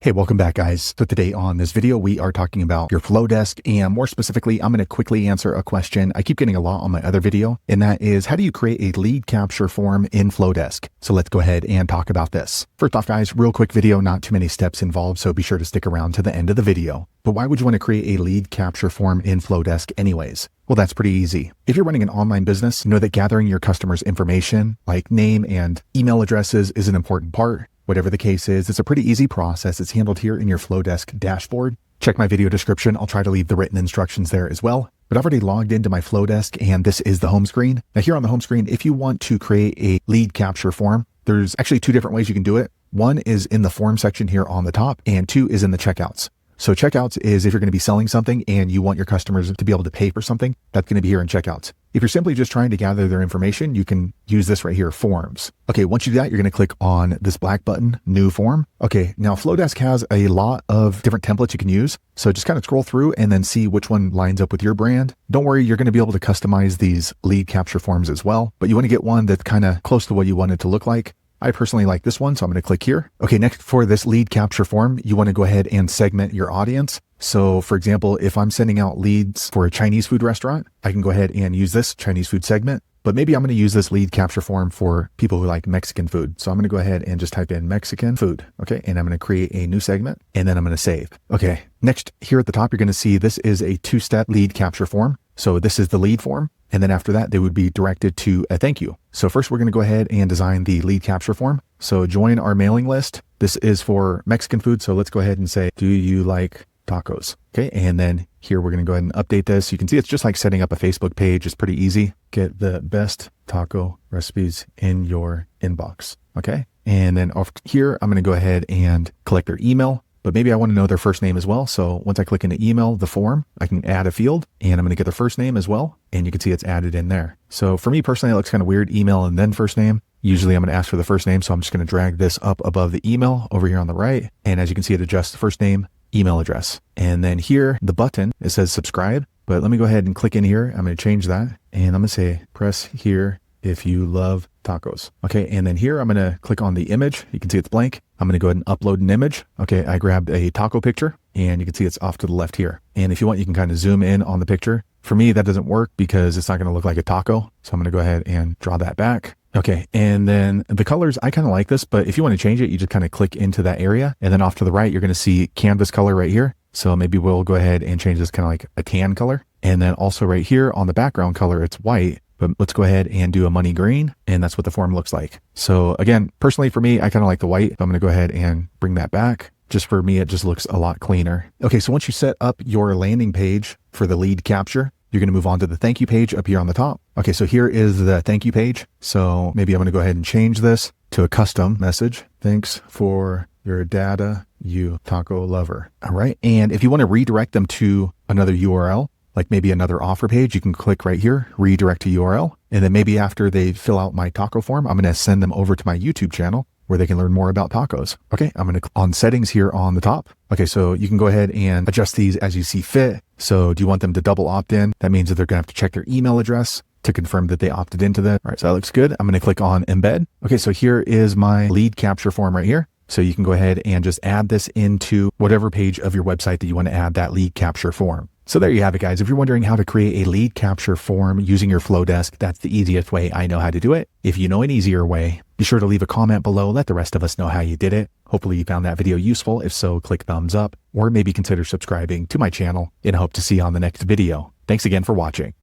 Hey, welcome back, guys. So today on this video, we are talking about your Flodesk, and more specifically, I'm going to quickly answer a question I keep getting a lot on my other video, and that is, how do you create a lead capture form in Flodesk? So let's go ahead and talk about this. First off, guys, real quick video, not too many steps involved, so be sure to stick around to the end of the video. But why would you want to create a lead capture form in Flodesk anyways? Well, that's pretty easy. If you're running an online business, know that gathering your customers' information, like name and email addresses, is an important part. Whatever the case is, it's a pretty easy process. It's handled here in your Flodesk dashboard. Check my video description. I'll try to leave the written instructions there as well. But I've already logged into my Flodesk, and this is the home screen. Now here on the home screen, if you want to create a lead capture form, there's actually two different ways you can do it. One is in the form section here on the top, and two is in the checkouts. So checkouts is if you're going to be selling something and you want your customers to be able to pay for something, that's going to be here in checkouts. If you're simply just trying to gather their information, you can use this right here, forms. Okay, once you do that, you're going to click on this black button, new form. Okay, now Flodesk has a lot of different templates you can use. So just kind of scroll through and then see which one lines up with your brand. Don't worry, you're going to be able to customize these lead capture forms as well, but you want to get one that's kind of close to what you want it to look like. I personally like this one, so I'm going to click here. Okay, next for this lead capture form, you want to go ahead and segment your audience. So for example, if I'm sending out leads for a Chinese food restaurant, I can go ahead and use this Chinese food segment. But maybe I'm going to use this lead capture form for people who like Mexican food. So I'm going to go ahead and just type in Mexican food. Okay, and I'm going to create a new segment, and then I'm going to save. Okay, next here at the top, you're going to see this is a two-step lead capture form. So this is the lead form. And then after that, they would be directed to a thank you. So first we're going to go ahead and design the lead capture form. So join our mailing list. This is for Mexican food. So let's go ahead and say, do you like tacos? Okay. And then here we're going to go ahead and update this. You can see it's just like setting up a Facebook page. It's pretty easy. Get the best taco recipes in your inbox. Okay. And then off here, I'm going to go ahead and collect their email. But maybe I want to know their first name as well. So once I click into email, the form, I can add a field, and I'm going to get their first name as well. And you can see it's added in there. So for me personally, it looks kind of weird, email and then first name. Usually I'm going to ask for the first name. So I'm just going to drag this up above the email over here on the right. And as you can see, it adjusts the first name, email address. And then here, the button, it says subscribe. But let me go ahead and click in here. I'm going to change that. And I'm going to say, press here if you love tacos. Okay, and then here I'm going to click on the image. You can see it's blank. I'm going to go ahead and upload an image. Okay, I grabbed a taco picture, and you can see it's off to the left here. And if you want, you can kind of zoom in on the picture. For me, that doesn't work because it's not going to look like a taco. So I'm going to go ahead and draw that back. Okay, and then the colors, I kind of like this, but if you want to change it, you just kind of click into that area. And then off to the right, you're going to see canvas color right here. So maybe we'll go ahead and change this kind of like a tan color. And then also right here on the background color, it's white. But let's go ahead and do a money green, and that's what the form looks like. So again, personally for me, I kind of like the white. I'm going to go ahead and bring that back. Just for me, it just looks a lot cleaner. Okay, so once you set up your landing page for the lead capture, you're going to move on to the thank you page up here on the top. Okay, so here is the thank you page. So maybe I'm going to go ahead and change this to a custom message. Thanks for your data, you taco lover. All right, and if you want to redirect them to another URL, like maybe another offer page, you can click right here, redirect to URL. And then maybe after they fill out my taco form, I'm going to send them over to my YouTube channel where they can learn more about tacos. Okay, I'm going to click on settings here on the top. Okay, so you can go ahead and adjust these as you see fit. So do you want them to double opt in? That means that they're going to have to check their email address to confirm that they opted into that. All right, so that looks good. I'm going to click on embed. Okay, so here is my lead capture form right here. So you can go ahead and just add this into whatever page of your website that you want to add that lead capture form. So there you have it, guys. If you're wondering how to create a lead capture form using your Flodesk, that's the easiest way I know how to do it. If you know an easier way, be sure to leave a comment below. Let the rest of us know how you did it. Hopefully you found that video useful. If so, click thumbs up or maybe consider subscribing to my channel, and I hope to see you on the next video. Thanks again for watching.